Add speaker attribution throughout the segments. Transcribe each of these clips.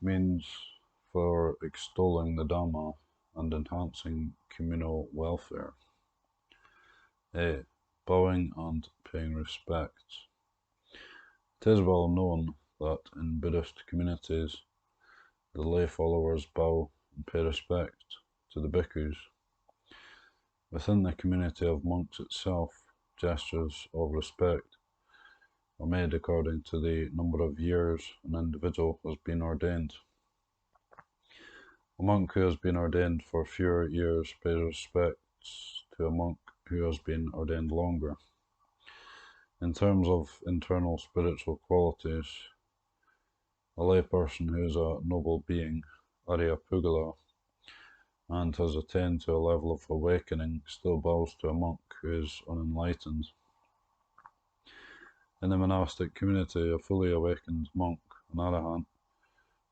Speaker 1: means for extolling the Dhamma and enhancing communal welfare. A. Bowing and paying respects. It is well known that in Buddhist communities, the lay followers bow and pay respect to the bhikkhus. Within the community of monks itself, gestures of respect are made according to the number of years an individual has been ordained. A monk who has been ordained for fewer years pays respects to a monk who has been ordained longer. In terms of internal spiritual qualities, a layperson who is a noble being, Arya Pugala, and has attained to a level of awakening still bows to a monk who is unenlightened. In the monastic community, a fully awakened monk, an arahant,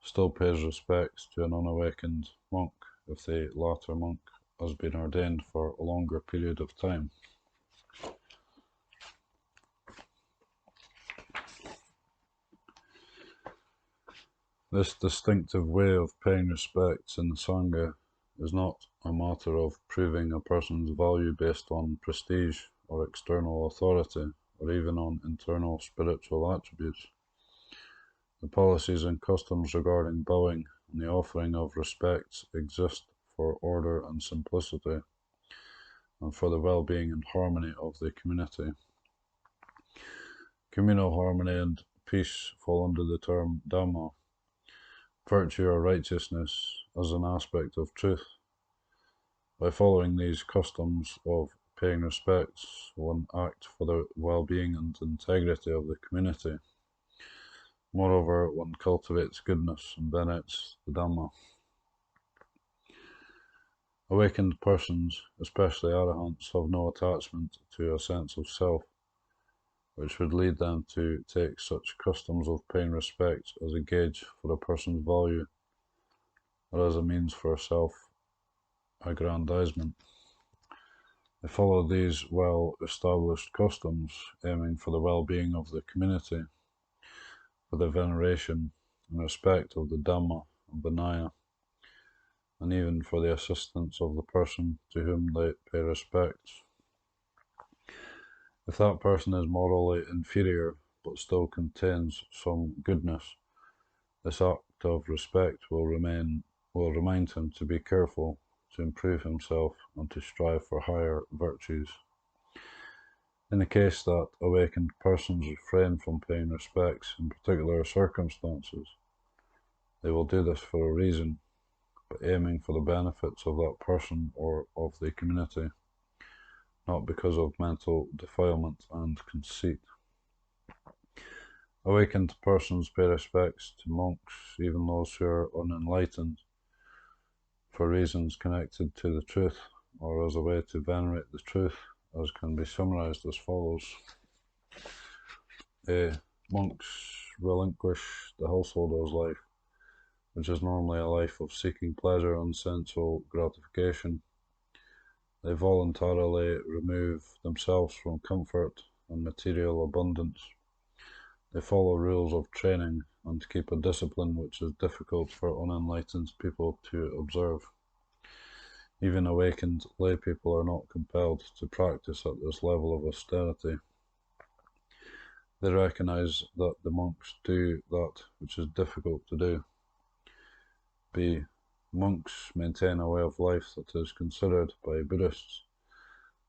Speaker 1: still pays respects to an unawakened monk if the latter monk has been ordained for a longer period of time. This distinctive way of paying respects in the Sangha is not a matter of proving a person's value based on prestige or external authority, or even on internal spiritual attributes. The policies and customs regarding bowing and the offering of respects exist for order and simplicity, and for the well-being and harmony of the community. Communal harmony and peace fall under the term Dhamma, virtue or righteousness as an aspect of truth. By following these customs of paying respects, one acts for the well-being and integrity of the community. Moreover, one cultivates goodness and venerates the Dhamma. Awakened persons, especially arahants, have no attachment to a sense of self, which would lead them to take such customs of paying respect as a gauge for a person's value, or as a means for self-aggrandizement. They follow these well-established customs, aiming for the well-being of the community, for the veneration and respect of the Dhamma and Vinaya, and even for the assistance of the person to whom they pay respects. If that person is morally inferior but still contains some goodness, this act of respect will remind him to be careful, to improve himself, and to strive for higher virtues. In the case that awakened persons refrain from paying respects in particular circumstances, they will do this for a reason, but aiming for the benefits of that person or of the community, not because of mental defilement and conceit. Awakened persons pay respects to monks, even those who are unenlightened, for reasons connected to the truth, or as a way to venerate the truth, as can be summarized as follows. Monks relinquish the householder's life, which is normally a life of seeking pleasure and sensual gratification. They voluntarily remove themselves from comfort and material abundance. They follow rules of training and keep a discipline which is difficult for unenlightened people to observe. Even awakened lay people are not compelled to practice at this level of austerity. They recognize that the monks do that which is difficult to do. B. Monks maintain a way of life that is considered by Buddhists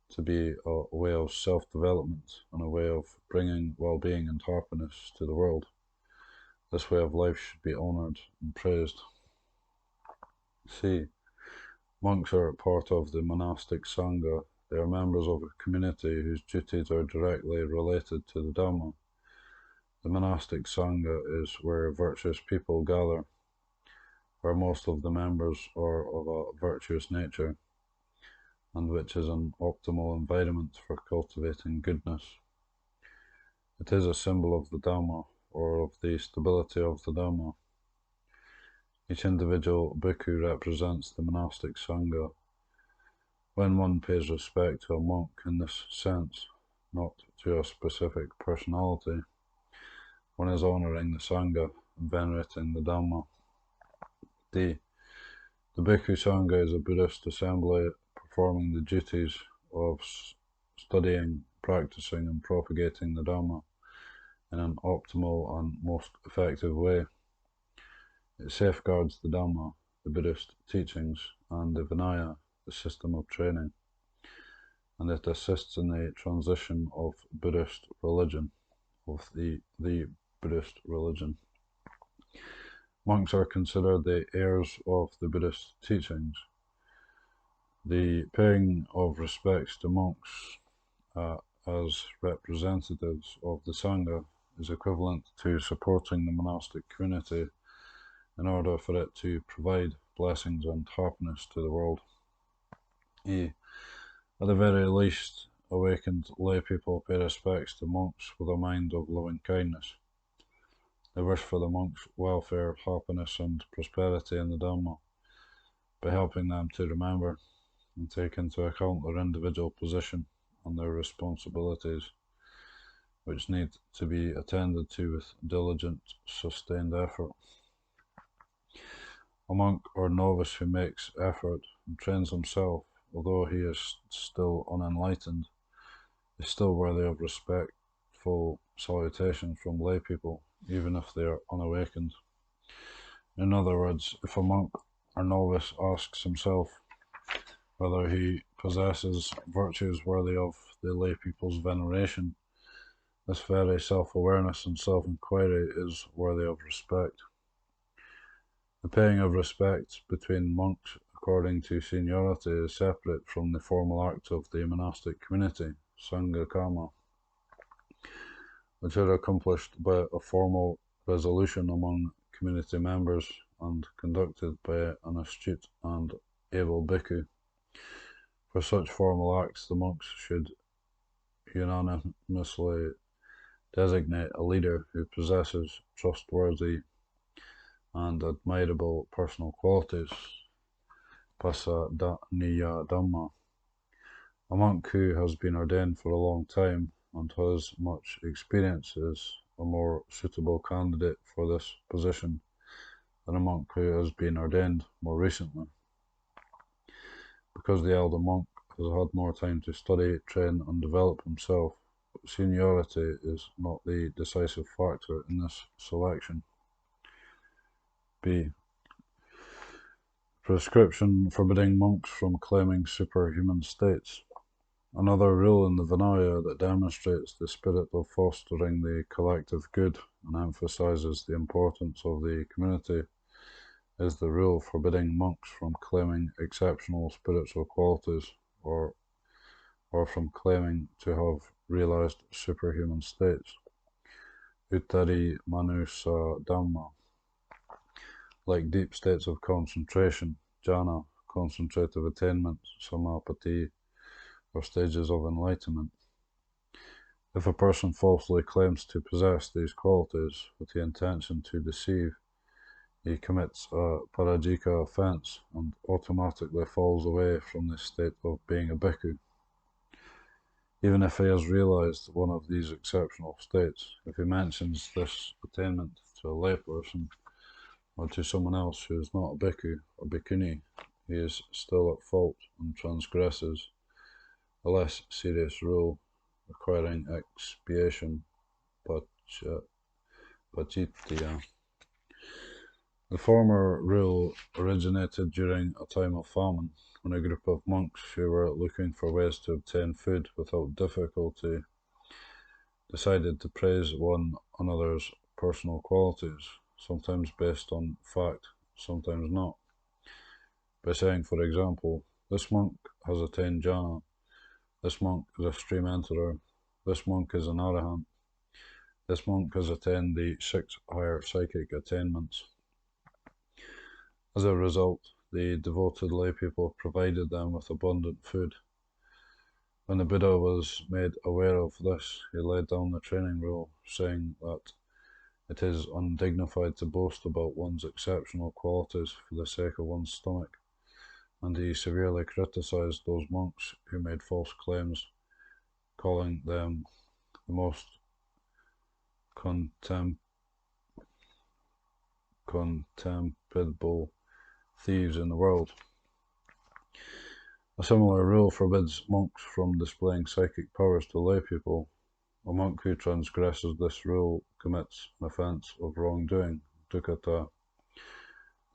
Speaker 1: to be a way of self-development and a way of bringing well-being and happiness to the world. This way of life should be honored and praised. C. Monks are part of the monastic Sangha. They are members of a community whose duties are directly related to the Dhamma. The monastic Sangha is where virtuous people gather, where most of the members are of a virtuous nature, and which is an optimal environment for cultivating goodness. It is a symbol of the Dhamma, or of the stability of the Dhamma. Each individual bhikkhu represents the monastic Sangha. When one pays respect to a monk in this sense, not to a specific personality, one is honoring the Sangha and venerating the Dhamma. D. The Bhikkhu Sangha is a Buddhist assembly performing the duties of studying, practicing and propagating the Dhamma in an optimal and most effective way. It safeguards the Dhamma, the Buddhist teachings, and the Vinaya, the system of training, and it assists in the transition of Buddhist religion, of the Buddhist religion. Monks are considered the heirs of the Buddhist teachings. The paying of respects to monks as representatives of the Sangha is equivalent to supporting the monastic community in order for it to provide blessings and happiness to the world. E. At the very least, awakened lay people pay respects to monks with a mind of loving kindness. They wish for the monks' welfare, happiness and prosperity in the Dhamma by helping them to remember and take into account their individual position and their responsibilities, which need to be attended to with diligent, sustained effort. A monk or novice who makes effort and trains himself, although he is still unenlightened, is still worthy of respectful salutation from lay people, even if they are unawakened. In other words, if a monk or novice asks himself whether he possesses virtues worthy of the lay people's veneration, this very self-awareness and self-inquiry is worthy of respect. The paying of respect between monks according to seniority is separate from the formal act of the monastic community, Sangha Kama, which are accomplished by a formal resolution among community members and conducted by an astute and able bhikkhu. For such formal acts, the monks should unanimously designate a leader who possesses trustworthy and admirable personal qualities, Pasaniya Dhamma. A monk who has been ordained for a long time and has much experience is a more suitable candidate for this position than a monk who has been ordained more recently, because the elder monk has had more time to study, train and develop himself. But seniority is not the decisive factor in this selection. B. Prescription forbidding monks from claiming superhuman states. Another rule in the Vinaya that demonstrates the spirit of fostering the collective good and emphasizes the importance of the community is the rule forbidding monks from claiming exceptional spiritual qualities or from claiming to have realized superhuman states. Uttari Manusa Dhamma, like deep states of concentration, jhana, concentrative attainment, samapati, or stages of enlightenment. If a person falsely claims to possess these qualities with the intention to deceive, he commits a parajika offense and automatically falls away from the state of being a bhikkhu. Even if he has realized one of these exceptional states, if he mentions this attainment to a layperson or to someone else who is not a bhikkhu or bhikkhuni, he is still at fault and transgresses a less serious rule requiring expiation, pachitya. The former rule originated during a time of famine, when a group of monks who were looking for ways to obtain food without difficulty decided to praise one another's personal qualities, sometimes based on fact, sometimes not, by saying, for example, this monk has attained jhana, this monk is a stream enterer, this monk is an arahant, this monk has attained the 6 higher psychic attainments. As a result, the devoted lay people provided them with abundant food. When the Buddha was made aware of this, he laid down the training rule, saying that it is undignified to boast about one's exceptional qualities for the sake of one's stomach, and he severely criticized those monks who made false claims, calling them the most contemptible thieves in the world. A similar rule forbids monks from displaying psychic powers to lay people. A monk who transgresses this rule commits an offence of wrongdoing, dukkata.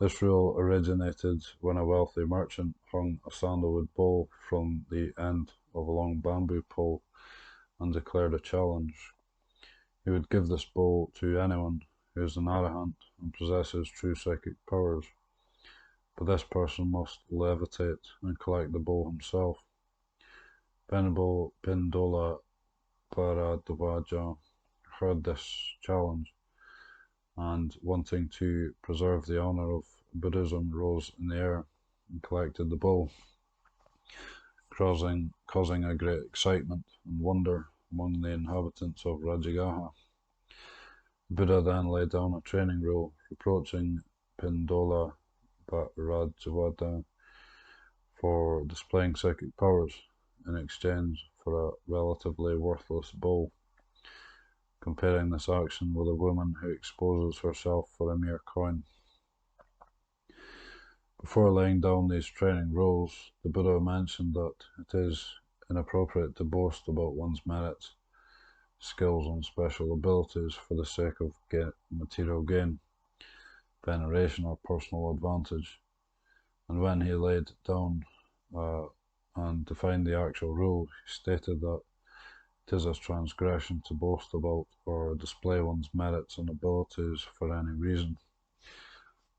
Speaker 1: This rule originated when a wealthy merchant hung a sandalwood bowl from the end of a long bamboo pole and declared a challenge. He would give this bowl to anyone who is an arahant and possesses true psychic powers, but this person must levitate and collect the bowl himself. Venerable Pindola Bharadwaja heard this challenge, and wanting to preserve the honour of Buddhism, rose in the air and collected the bowl, causing a great excitement and wonder among the inhabitants of Rajagaha. The Buddha then laid down a training rule, reproaching Pindola Bharadwaja for displaying psychic powers in exchange for a relatively worthless bowl, comparing this action with a woman who exposes herself for a mere coin. Before laying down these training rules, the Buddha mentioned that it is inappropriate to boast about one's merits, skills and special abilities for the sake of material gain, veneration or personal advantage. And when he laid down and defined the actual rule, he stated that it is a transgression to boast about or display one's merits and abilities for any reason,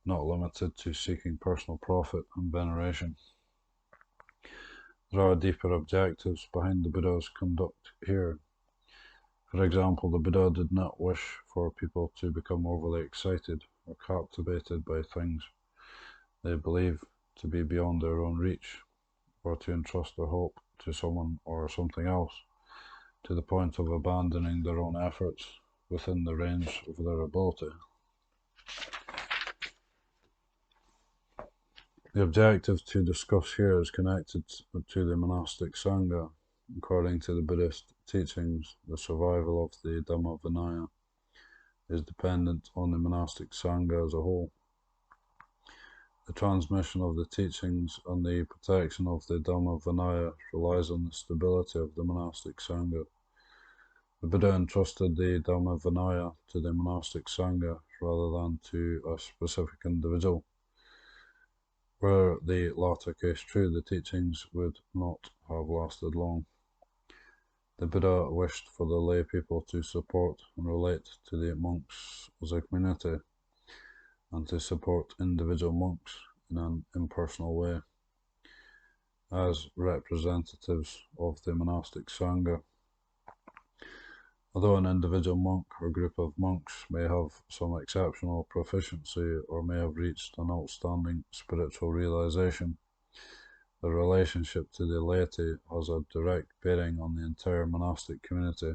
Speaker 1: not limited to seeking personal profit and veneration. There are deeper objectives behind the Buddha's conduct here. For example, the Buddha did not wish for people to become overly excited or captivated by things they believe to be beyond their own reach, or to entrust their hope to someone or something else, to the point of abandoning their own efforts within the range of their ability. The objective to discuss here is connected to the monastic Sangha. According to the Buddhist teachings, the survival of the Dhamma Vinaya is dependent on the monastic Sangha as a whole. The transmission of the teachings and the protection of the Dhamma Vinaya relies on the stability of the monastic Sangha. The Buddha entrusted the Dhamma Vinaya to the monastic Sangha rather than to a specific individual. Were the latter case true, the teachings would not have lasted long. The Buddha wished for the lay people to support and relate to the monks as a community, and to support individual monks in an impersonal way, as representatives of the monastic Sangha. Although an individual monk or group of monks may have some exceptional proficiency or may have reached an outstanding spiritual realization, the relationship to the laity has a direct bearing on the entire monastic community,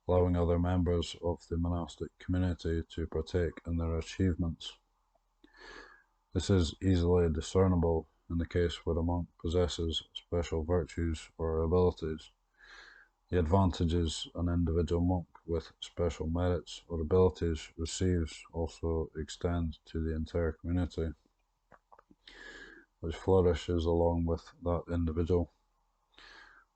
Speaker 1: allowing other members of the monastic community to partake in their achievements. This is easily discernible in the case where a monk possesses special virtues or abilities. The advantages an individual monk with special merits or abilities receives also extend to the entire community, which flourishes along with that individual.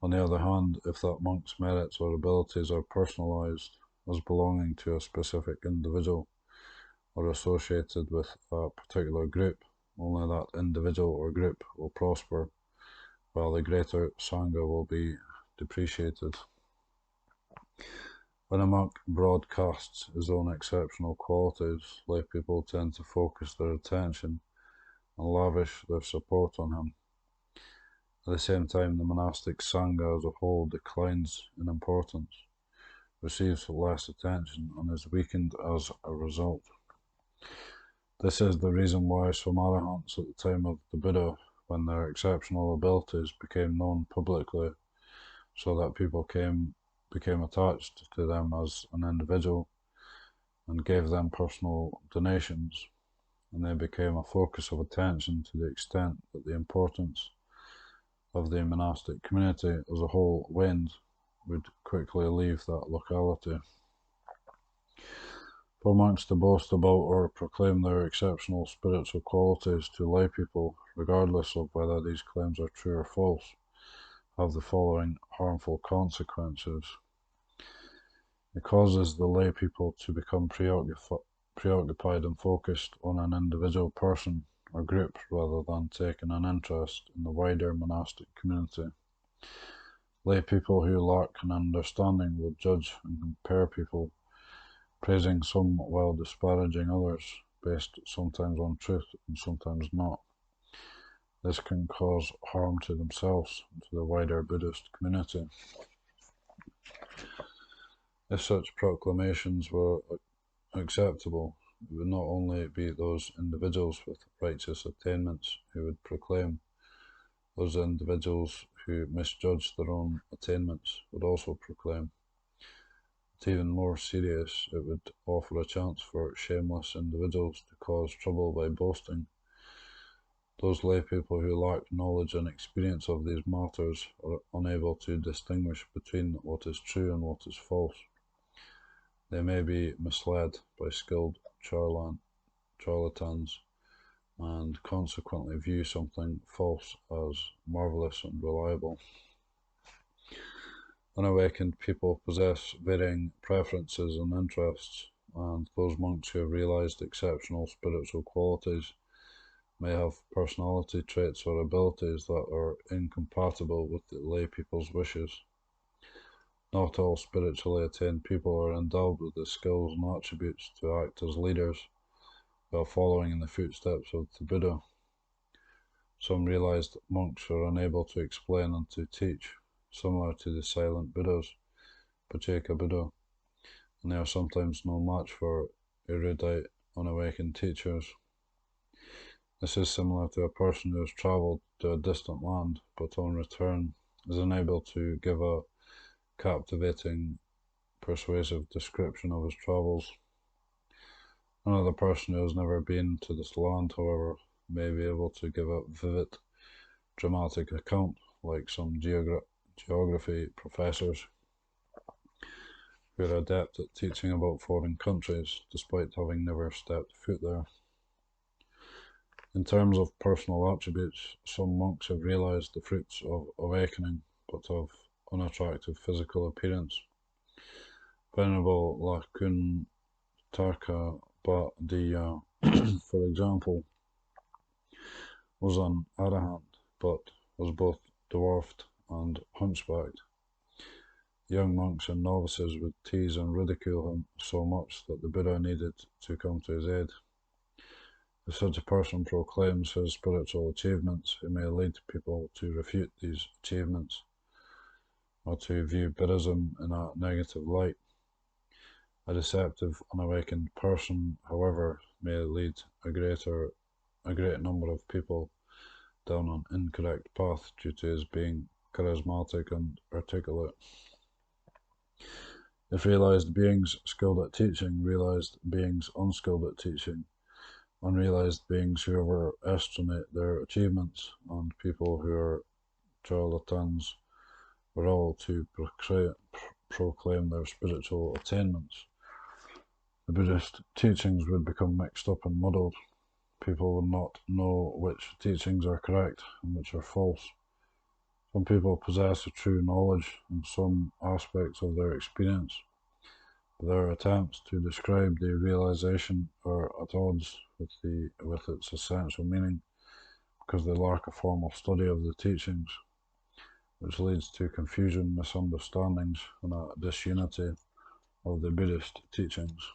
Speaker 1: On the other hand, if that monk's merits or abilities are personalized as belonging to a specific individual or associated with a particular group, only that individual or group will prosper, while the greater Sangha will be depreciated. When a monk broadcasts his own exceptional qualities, lay people tend to focus their attention and lavish their support on him. At the same time, the monastic Sangha as a whole declines in importance, receives less attention, and is weakened as a result. This is the reason why some arahants at the time of the Buddha, when their exceptional abilities became known publicly, so that people became attached to them as an individual and gave them personal donations, and they became a focus of attention to the extent that the importance of the monastic community as a whole waned, would quickly leave that locality. For monks to boast about or proclaim their exceptional spiritual qualities to lay people, regardless of whether these claims are true or false, have the following harmful consequences. It causes the lay people to become preoccupied and focused on an individual person or group rather than taking an interest in the wider monastic community. Lay people who lack an understanding will judge and compare people, praising some while disparaging others, based sometimes on truth and sometimes not. This can cause harm to themselves and to the wider Buddhist community. If such proclamations were acceptable, it would not only be those individuals with righteous attainments who would proclaim, those individuals who misjudge their own attainments would also proclaim. But even more serious, it would offer a chance for shameless individuals to cause trouble by boasting. Those lay people who lack knowledge and experience of these matters are unable to distinguish between what is true and what is false. They may be misled by skilled charlatans and consequently view something false as marvelous and reliable. Unawakened people possess varying preferences and interests, and those monks who have realized exceptional spiritual qualities may have personality traits or abilities that are incompatible with the lay people's wishes. Not all spiritually attained people are endowed with the skills and attributes to act as leaders while following in the footsteps of the Buddha. Some realized monks are unable to explain and to teach, similar to the silent Buddhas, Pacceka Buddha, and they are sometimes no match for erudite, unawakened teachers. This is similar to a person who has travelled to a distant land, but on return is unable to give a captivating, persuasive description of his travels. Another person who has never been to this land, however, may be able to give a vivid, dramatic account, like some geography professors who are adept at teaching about foreign countries, despite having never stepped foot there. In terms of personal attributes, some monks have realized the fruits of awakening, but have unattractive physical appearance. Venerable Lakun Tarka Badiya, for example, was an arahant, but was both dwarfed and hunchbacked. Young monks and novices would tease and ridicule him so much that the Buddha needed to come to his aid. If such a person proclaims his spiritual achievements, it may lead people to refute these achievements or to view Buddhism in a negative light. A deceptive, unawakened person, however, may lead a great number of people down an incorrect path due to his being charismatic and articulate. If realized beings skilled at teaching, realized beings unskilled at teaching, unrealized beings who overestimate their achievements, and people who are charlatans were all to proclaim their spiritual attainments, the Buddhist teachings would become mixed up and muddled. People would not know which teachings are correct and which are false. Some people possess a true knowledge in some aspects of their experience, but their attempts to describe the realization are at odds with its essential meaning because they lack a formal study of the teachings, which leads to confusion, misunderstandings, and a disunity of the Buddhist teachings.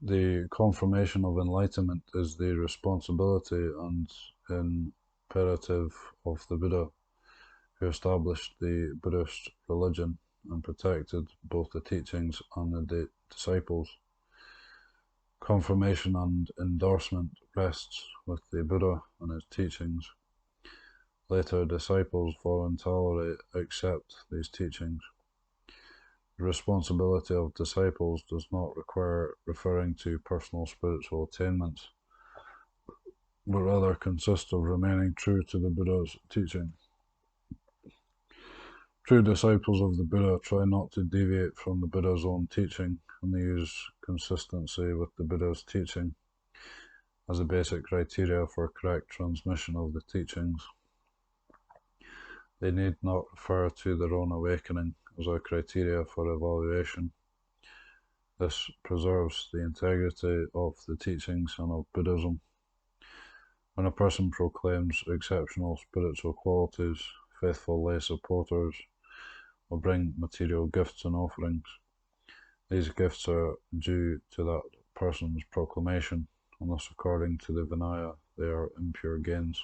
Speaker 1: The confirmation of enlightenment is the responsibility and imperative of the Buddha, who established the Buddhist religion and protected both the teachings and the disciples. Confirmation and endorsement rests with the Buddha and his teachings. Later disciples voluntarily accept these teachings. The responsibility of disciples does not require referring to personal spiritual attainments, but rather consists of remaining true to the Buddha's teaching. True disciples of the Buddha try not to deviate from the Buddha's own teaching, and they use consistency with the Buddha's teaching as a basic criteria for correct transmission of the teachings. They need not refer to their own awakening as a criteria for evaluation. This preserves the integrity of the teachings and of Buddhism. When a person proclaims exceptional spiritual qualities, faithful lay supporters will bring material gifts and offerings. These gifts are due to that person's proclamation, and thus according to the Vinaya, they are impure gains.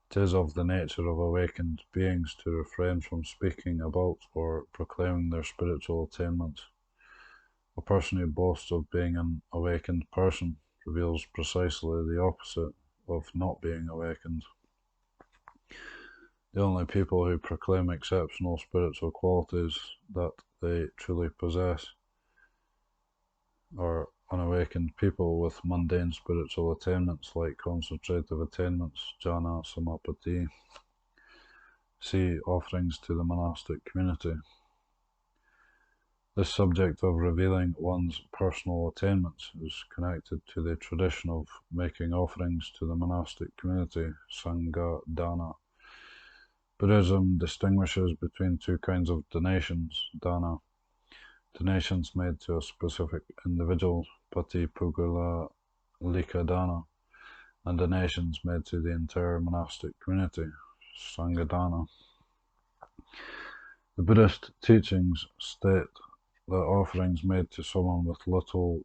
Speaker 1: It is of the nature of awakened beings to refrain from speaking about or proclaiming their spiritual attainments. A person who boasts of being an awakened person reveals precisely the opposite of not being awakened. The only people who proclaim exceptional spiritual qualities that they truly possess are unawakened people with mundane spiritual attainments like concentrative attainments, jhana, samapatti. See offerings to the monastic community. This subject of revealing one's personal attainments is connected to the tradition of making offerings to the monastic community, sangha dana. Buddhism distinguishes between two kinds of donations, dana, donations made to a specific individual, pati pugala lika dana, and donations made to the entire monastic community, sangha dana. The Buddhist teachings state that offerings made to someone with little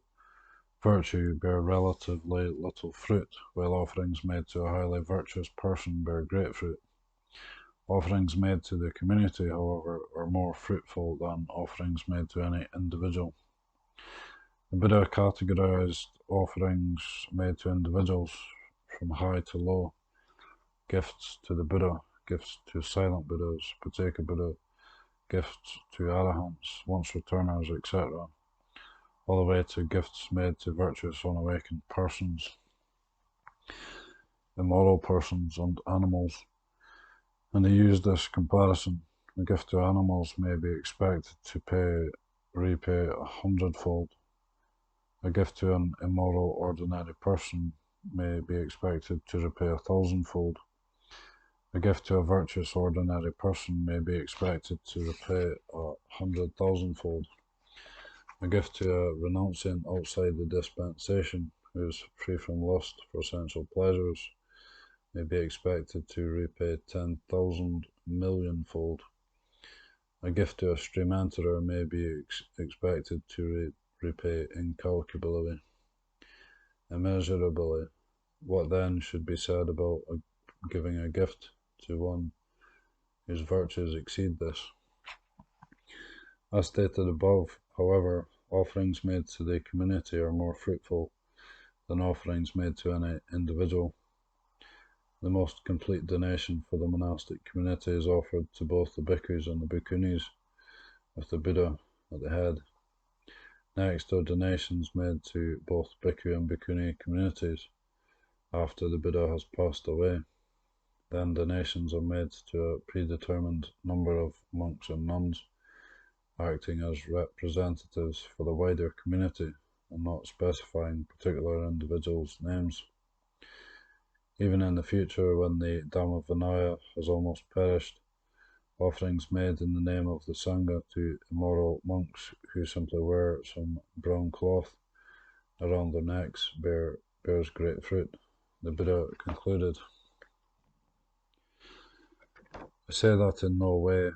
Speaker 1: virtue bear relatively little fruit, while offerings made to a highly virtuous person bear great fruit. Offerings made to the community, however, are more fruitful than offerings made to any individual. The Buddha categorized offerings made to individuals from high to low: gifts to the Buddha, gifts to silent Buddhas, Pacceka Buddha, gifts to arahants, once returners, etc., all the way to gifts made to virtuous unawakened persons, immoral persons, and animals. And they use this comparison. A gift to animals may be expected to repay 100-fold. A gift to an immoral ordinary person may be expected to repay 1,000-fold. A gift to a virtuous ordinary person may be expected to repay 100,000-fold. A gift to a renunciant outside the dispensation, who is free from lust for sensual pleasures, may be expected to repay 10,000 million-fold. A gift to a stream enterer may be expected to repay incalculably, immeasurably. What then should be said about giving a gift to one whose virtues exceed this? As stated above, however, offerings made to the community are more fruitful than offerings made to any individual. The most complete donation for the monastic community is offered to both the bhikkhus and the bhikkhunis, with the Buddha at the head. Next are donations made to both bhikkhu and bhikkhuni communities after the Buddha has passed away. Then donations are made to a predetermined number of monks and nuns, acting as representatives for the wider community and not specifying particular individuals' names. Even in the future, when the Dhamma Vinaya has almost perished, offerings made in the name of the Sangha to immoral monks who simply wear some brown cloth around their necks bears great fruit. The Buddha concluded, I say that in no way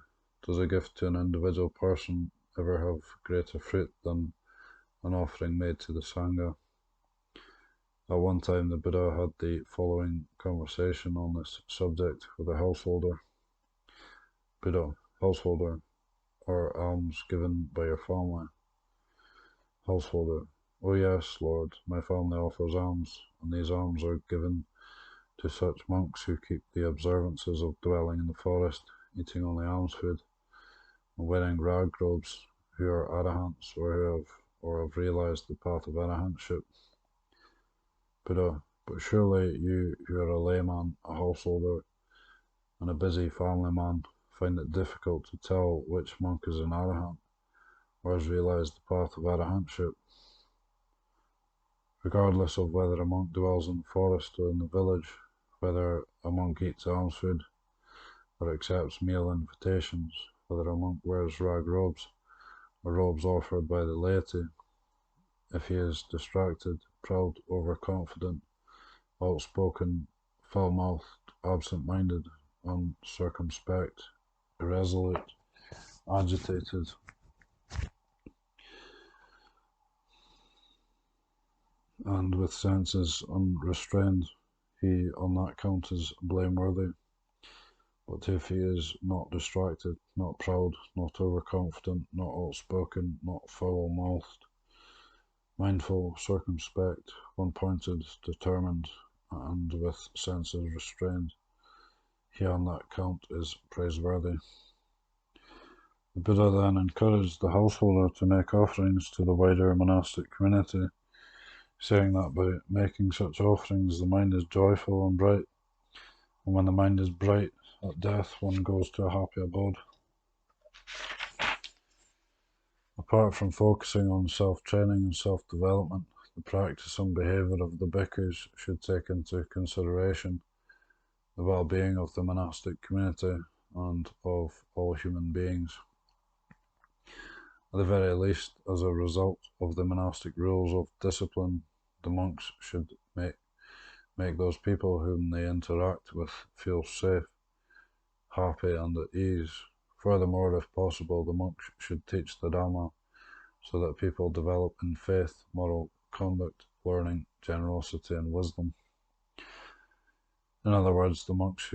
Speaker 1: does a gift to an individual person ever have greater fruit than an offering made to the Sangha. At one time, the Buddha had the following conversation on this subject with a householder. Buddha, householder, are alms given by your family? Householder, oh yes, Lord, my family offers alms, and these alms are given to such monks who keep the observances of dwelling in the forest, eating only alms food, and wearing rag robes, who are arahants or have realized the path of arahantship. Buddha, but surely you who are a layman, a householder, and a busy family man, find it difficult to tell which monk is an arahant or has realized the path of arahantship. Regardless of whether a monk dwells in the forest or in the village, whether a monk eats alms food or accepts meal invitations, whether a monk wears rag robes or robes offered by the laity, if he is distracted, proud, overconfident, outspoken, foul-mouthed, absent-minded, uncircumspect, irresolute, agitated, and with senses unrestrained, he on that count is blameworthy. But if he is not distracted, not proud, not overconfident, not outspoken, not foul-mouthed, mindful, circumspect, one-pointed, determined, and with senses restrained, he on that count is praiseworthy. The Buddha then encouraged the householder to make offerings to the wider monastic community, saying that by making such offerings the mind is joyful and bright, and when the mind is bright, at death one goes to a happy abode. Apart from focusing on self-training and self-development, the practice and behaviour of the bhikkhus should take into consideration the well-being of the monastic community and of all human beings. At the very least, as a result of the monastic rules of discipline, the monks should make those people whom they interact with feel safe, happy, and at ease. Furthermore, if possible, the monks should teach the Dhamma so that people develop in faith, moral conduct, learning, generosity, and wisdom. In other words, the monks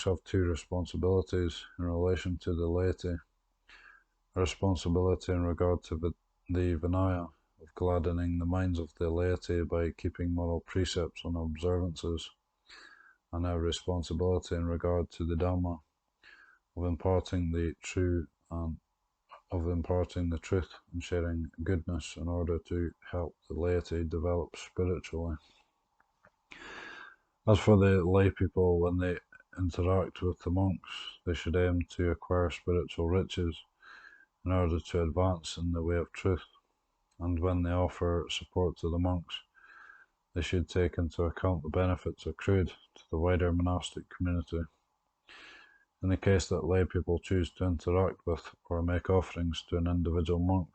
Speaker 1: have two responsibilities in relation to the laity: a responsibility in regard to the Vinaya, of gladdening the minds of the laity by keeping moral precepts and observances, and a responsibility in regard to the Dhamma, of imparting the truth and sharing goodness in order to help the laity develop spiritually. As for the lay people, when they interact with the monks, they should aim to acquire spiritual riches in order to advance in the way of truth, and when they offer support to the monks, they should take into account the benefits accrued to the wider monastic community. In the case that lay people choose to interact with or make offerings to an individual monk,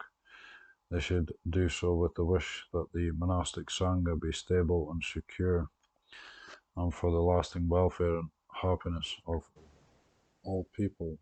Speaker 1: they should do so with the wish that the monastic sangha be stable and secure, and for the lasting welfare and happiness of all people.